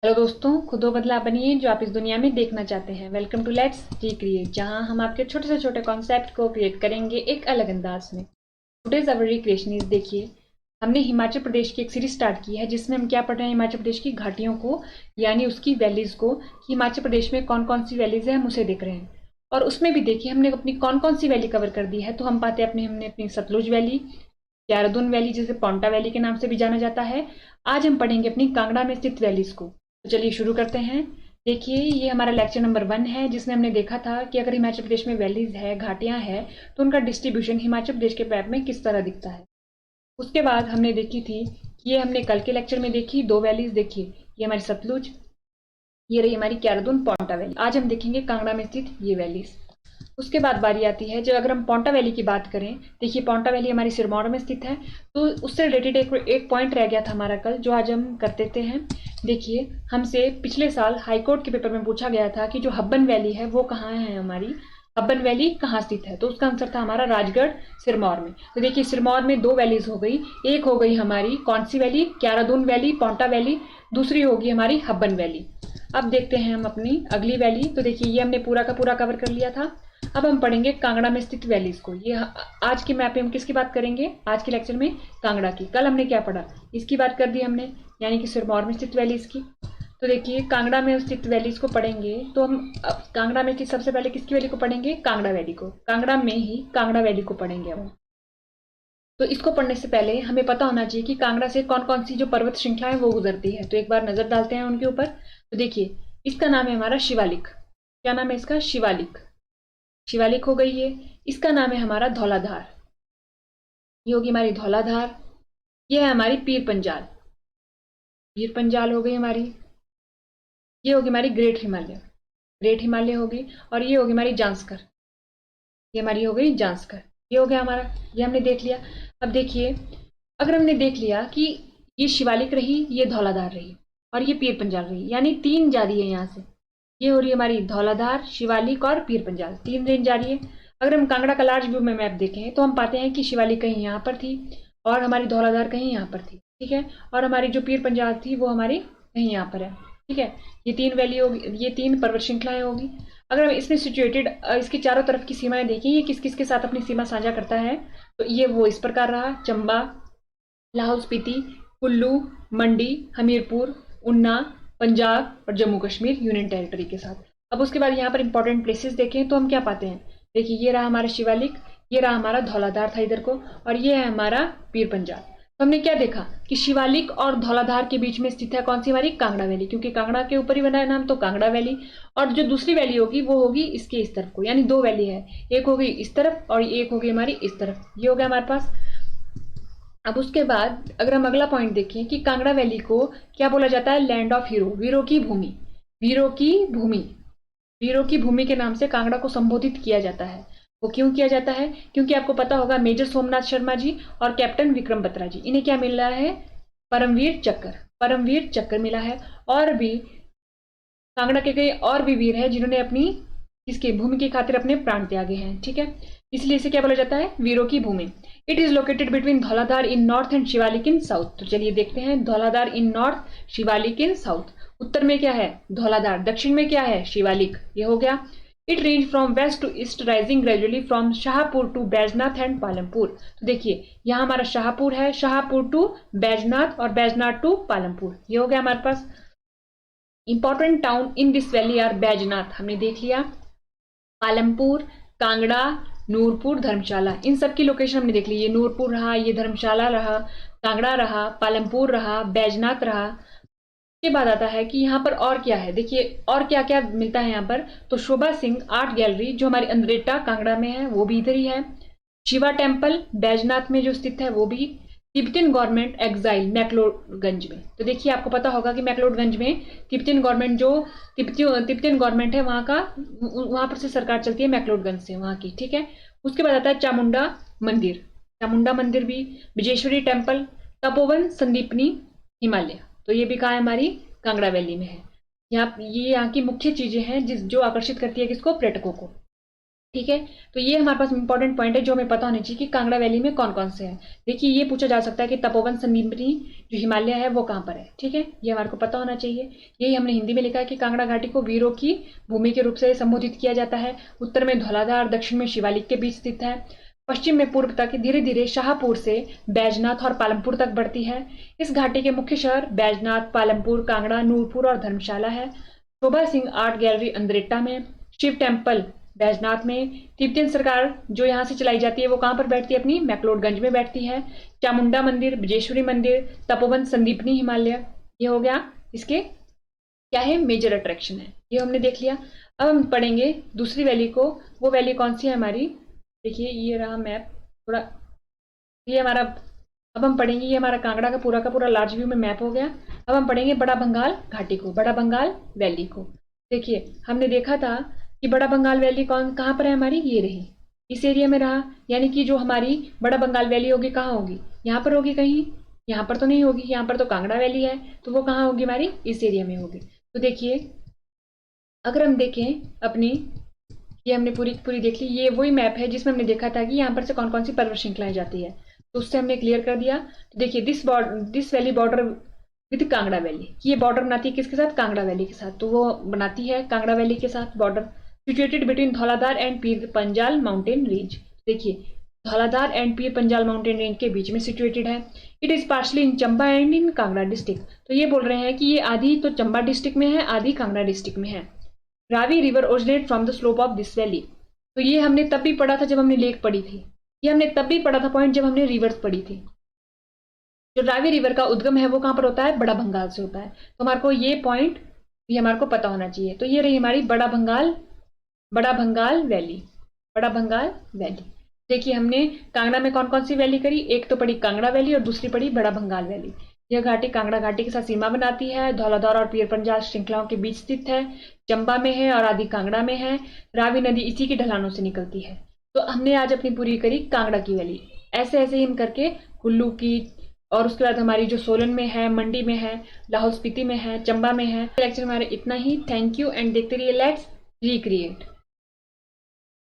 Hello दोस्तों, खुदो बदलाव बनिए जो आप इस दुनिया में देखना चाहते हैं। वेलकम टू लेट्स रिक्रिएट, जहां हम आपके छोटे से छोटे कॉन्सेप्ट को क्रिएट करेंगे एक अलग अंदाज में। टुडेज अवर रिक्रिएशन इज, देखिए हमने हिमाचल प्रदेश की एक सीरीज स्टार्ट की है जिसमें हम क्या पढ़ रहे हैं, हिमाचल प्रदेश की घाटियों को यानी उसकी वैलीज को, कि हिमाचल प्रदेश में कौन कौन सी वैलीज है हम उसे देख रहे हैं। और उसमें भी देखिए हमने अपनी कौन कौन सी वैली कवर कर दी है। तो हम पाते हैं हमने अपनी सतलुज वैली, देहरादून वैली जिसे पोंटा वैली के नाम से भी जाना जाता है। आज हम पढ़ेंगे अपनी कांगड़ा में स्थित वैलीज को। तो चलिए शुरू करते हैं। देखिए ये हमारा लेक्चर नंबर 1 है जिसमें हमने देखा था कि अगर हिमाचल प्रदेश में वैलीज है, घाटियां हैं, तो उनका डिस्ट्रीब्यूशन हिमाचल प्रदेश के मैप में किस तरह दिखता है। उसके बाद हमने देखी थी कि ये हमने कल के लेक्चर में देखी 2 वैलीज। देखिए ये हमारी सतलुज, ये रही हमारी देहरादून पोंटा वैली। आज हम देखेंगे कांगड़ा में स्थित ये वैलीज। उसके बाद बारी आती है जब अगर हम पोंटा वैली की बात करें। देखिए पोंटा वैली हमारी सिरमौर में स्थित है। तो उससे रिलेटेड एक पॉइंट रह गया था हमारा कल, जो आज हम कर देते हैं। देखिए हमसे पिछले साल हाईकोर्ट के पेपर में पूछा गया था कि जो हब्बन वैली है वो कहाँ है, हमारी हब्बन वैली कहाँ स्थित है। तो उसका आंसर था हमारा राजगढ़ सिरमौर में। तो देखिए सिरमौर में 2 वैलीज हो गई। एक हो गई हमारी कौन सी valley, Dehradun valley Ponta valley. दूसरी होगी हमारी हब्बन वैली। अब देखते हैं हम अपनी अगली वैली। तो देखिए ये हमने पूरा का पूरा कवर कर लिया था। अब हम पढ़ेंगे कांगड़ा में स्थित वैलीज को। ये आज के मैप में हम किसकी बात करेंगे, आज के लेक्चर में कांगड़ा की। कल हमने क्या पढ़ा, इसकी बात कर दी हमने, यानी कि सिरमौर में स्थित वैलीज की। तो देखिए कांगड़ा में स्थित वैलीज को पढ़ेंगे तो हम कांगड़ा में स्थित सबसे पहले किसकी वैली को पढ़ेंगे, कांगड़ा वैली को। कांगड़ा में ही कांगड़ा वैली को पढ़ेंगे हम। तो इसको पढ़ने से पहले हमें पता होना चाहिए कि कांगड़ा से कौन कौन सी जो पर्वत श्रृंखला है वो गुजरती है। तो एक बार नजर डालते हैं उनके ऊपर। तो देखिए इसका नाम है हमारा शिवालिक। क्या नाम है इसका, शिवालिक। शिवालिक हो गई ये। इसका नाम है हमारा धौलाधार, ये होगी हमारी धौलाधार। ये है हमारी पीर पंजाल, पीर पंजाल हो गई हमारी। ये होगी हमारी ग्रेट हिमालय, ग्रेट हिमालय होगी। और ये होगी हमारी जांस्कर, ये हमारी हो गई जांस्कर। ये हो गया हमारा, ये हमने देख लिया। अब देखिए अगर हमने देख लिया कि ये शिवालिक रही, ये धौलाधार रही और ये पीर पंजाल रही, यानी 3 जा रही है यहाँ से। ये हो रही है हमारी धौलाधार, शिवालिक और पीर पंजाल, 3 रेंज जा रही है। अगर हम कांगड़ा का लार्ज व्यू में मैप देखें तो हम पाते हैं कि शिवालिक कहीं यहाँ पर थी और हमारी धौलाधार कहीं यहाँ पर थी, ठीक है। और हमारी जो पीर पंजाल थी वो हमारी कहीं यहाँ पर है, ठीक है। ये 3 वैली होगी, ये 3 पर्वत श्रृंखलाएं होगी। अगर हम इसमें सिचुएटेड इसके चारों तरफ की सीमाएं देखें, ये किस किस के साथ अपनी सीमा साझा करता है, तो ये वो इस प्रकार रहा: चंबा, लाहौल स्पीति, कुल्लू, मंडी, हमीरपुर, उन्ना, पंजाब और जम्मू कश्मीर यूनियन टेरिटरी के साथ। अब उसके बाद यहाँ पर इंपॉर्टेंट प्लेसेस देखें तो हम क्या पाते हैं। देखिए ये रहा हमारा शिवालिक, ये रहा हमारा धौलाधार था इधर को, और ये है हमारा पीर पंजाल। तो हमने क्या देखा कि शिवालिक और धौलाधार के बीच में स्थित है कौन सी, हमारी कांगड़ा वैली, क्योंकि कांगड़ा के ऊपर ही बना है नाम, तो कांगड़ा वैली। और जो दूसरी वैली होगी वो होगी इसके इस तरफ को, यानी 2 वैली है, एक होगी इस तरफ और एक होगी हमारी इस तरफ। ये हो गया हमारे पास। अब उसके बाद अगर हम अगला पॉइंट देखें कि कांगड़ा वैली को क्या बोला जाता है, लैंड ऑफ हीरो, वीरों की भूमि। वीरों की भूमि, वीरों की भूमि के नाम से कांगड़ा को संबोधित किया जाता है। वो क्यों किया जाता है, क्योंकि आपको पता होगा मेजर सोमनाथ शर्मा जी और कैप्टन विक्रम बत्रा जी, इन्हें क्या मिल रहा है, परमवीर चक्र, परमवीर चक्र मिला है। और भी कांगड़ा के कई और भी वीर हैं जिन्होंने अपनी इसकी भूमि की खातिर अपने प्राण त्यागे हैं, ठीक है। इसलिए इसे क्या बोला जाता है, वीरों की भूमि। It is located between Dhauladhar in north and Shivalik in south. तो चलिए देखते हैं, Dhauladhar in north, Shivalik in south. उत्तर में क्या है, धौलाधार, दक्षिण में क्या है, शिवालिक। ये हो गया। It range from west to east, rising gradually from Shahpur to Baijnath and Palampur. तो देखिए यहाँ हमारा शाहपुर है, शाहपुर टू बैजनाथ और बैजनाथ टू पालमपुर। ये हो गया हमारे पास। Important town in this valley are Baijnath, हमने देख लिया, पालमपुर, कांगड़ा, नूरपुर, धर्मशाला, इन सब की लोकेशन हमने देख ली। ये नूरपुर रहा, ये धर्मशाला रहा, कांगड़ा रहा, पालमपुर रहा, बैजनाथ रहा। के बाद आता है कि यहाँ पर और क्या है। देखिए और क्या क्या मिलता है यहाँ पर, तो शोभा सिंह आर्ट गैलरी जो हमारी अंद्रेटा कांगड़ा में है वो भी इधर ही है। शिवा टेम्पल बैजनाथ में जो स्थित है वो भी। तिब्बतन गवर्नमेंट एग्जाइल मैक्लोडगंज में। तो देखिए आपको पता होगा कि मैक्लोडगंज में तिब्बतन गवर्नमेंट जो तिब्बतन गवर्नमेंट है वहां का, वहां पर से सरकार चलती है मैक्लोडगंज से, वहां की, ठीक है। उसके बाद आता है चामुंडा मंदिर, चामुंडा मंदिर भी, विजेश्वरी टेम्पल, तपोवन संदीपनी हिमालय। तो ये भी कहा है, हमारी कांगड़ा वैली में है। ये यहाँ की मुख्य चीजें हैं जिस जो आकर्षित करती है किसको, पर्यटकों को। ठीक है, तो ये हमारे पास इंपॉर्टेंट पॉइंट है जो हमें पता होना चाहिए कि कांगड़ा वैली में कौन कौन से हैं। देखिए, ये पूछा जा सकता है कि तपोवन संदीपनी जो हिमालय है वो कहाँ पर है। ठीक है, ये हमारे को पता होना चाहिए। यही हमने हिंदी में लिखा है कि कांगड़ा घाटी को वीरों की भूमि के रूप से संबोधित किया जाता है। उत्तर में धौलाधार, दक्षिण में शिवालिक के बीच स्थित है। पश्चिम में पूर्व तक धीरे धीरे शाहपुर से बैजनाथ और पालमपुर तक बढ़ती है। इस घाटी के मुख्य शहर बैजनाथ, पालमपुर, कांगड़ा, नूरपुर और धर्मशाला है। शोभा सिंह आर्ट गैलरी अंद्रेटा में, शिव टेम्पल बैजनाथ में, तिब्बतियन सरकार जो यहाँ से चलाई जाती है वो कहाँ पर बैठती है, अपनी मैक्लोडगंज में बैठती है। चामुंडा मंदिर, बिजेश्वरी मंदिर, तपोवन संदीपनी हिमालय, ये हो गया इसके क्या है, मेजर अट्रैक्शन है। ये हमने देख लिया। अब हम पढ़ेंगे दूसरी वैली को। वो वैली कौन सी है हमारी, देखिए ये रहा मैप थोड़ा, ये हमारा, अब हम पढ़ेंगे, ये हमारा कांगड़ा का पूरा लार्ज व्यू में मैप हो गया। अब हम पढ़ेंगे बड़ा बंगाल घाटी को, बड़ा बंगाल वैली को। देखिए, हमने देखा था कि बड़ा बंगाल वैली कहाँ पर है हमारी, ये रही, इस एरिया में रहा। यानी कि जो हमारी बड़ा बंगाल वैली होगी कहाँ होगी, यहाँ पर होगी कहीं, यहाँ पर तो नहीं होगी, यहाँ पर तो कांगड़ा वैली है, तो वो कहाँ होगी हमारी, इस एरिया में होगी। तो देखिए, अगर हम देखें अपनी, ये हमने पूरी पूरी देख ली। ये वही मैप है जिसमें हमने देखा था कि यहाँ पर से कौन कौन सी पर्वत श्रृंखलाएं जाती है, तो उससे हमने क्लियर कर दिया। तो देखिए, this valley border with Kangra valley, ये बॉर्डर बनाती है किसके साथ, कांगड़ा वैली के साथ, तो वो बनाती है कांगड़ा वैली के साथ border. Situated between Dhauladhar and Pir Panjal mountain range, देखिए Dhauladhar and Pir Panjal mountain range के बीच में सिचुएटेड है। It is partially in Chamba and in Kangra district, तो ये बोल रहे हैं कि ये आधी तो चंबा डिस्ट्रिक्ट में है, आधी कांगड़ा डिस्ट्रिक्ट में है। Ravi river originate from the slope of this valley, तो ये हमने तब भी पढ़ा था जब हमने लेक पढ़ी थी, ये हमने तब भी पढ़ा था पॉइंट जब हमने रिवर्स पढ़ी थी। जो रावी रिवर का उद्गम है वो कहाँ पर होता है, बड़ा बंगाल से होता है। तो हमारे को ये पॉइंट ये हमारे को पता होना चाहिए। तो ये रही हमारी बड़ा बंगाल वैली, बड़ा बंगाल वैली। देखिए, हमने कांगड़ा में कौन कौन सी वैली करी, एक तो पड़ी कांगड़ा वैली और दूसरी पड़ी बड़ा बंगाल वैली। यह घाटी कांगड़ा घाटी के साथ सीमा बनाती है, धौलाधार और पीर पंजाल श्रृंखलाओं के बीच स्थित है, चंबा में है और आदि कांगड़ा में है। रावी नदी इसी की ढलानों से निकलती है। तो हमने आज अपनी पूरी करी कांगड़ा की वैली। ऐसे ऐसे ही हम करके कुल्लू की, और उसके बाद हमारी जो सोलन में है, मंडी में है, लाहौल स्पीति में है, चंबा में है। लेक्चर हमारे इतना ही। थैंक यू एंड देखते रहिए लेट्स रिक्रिएट।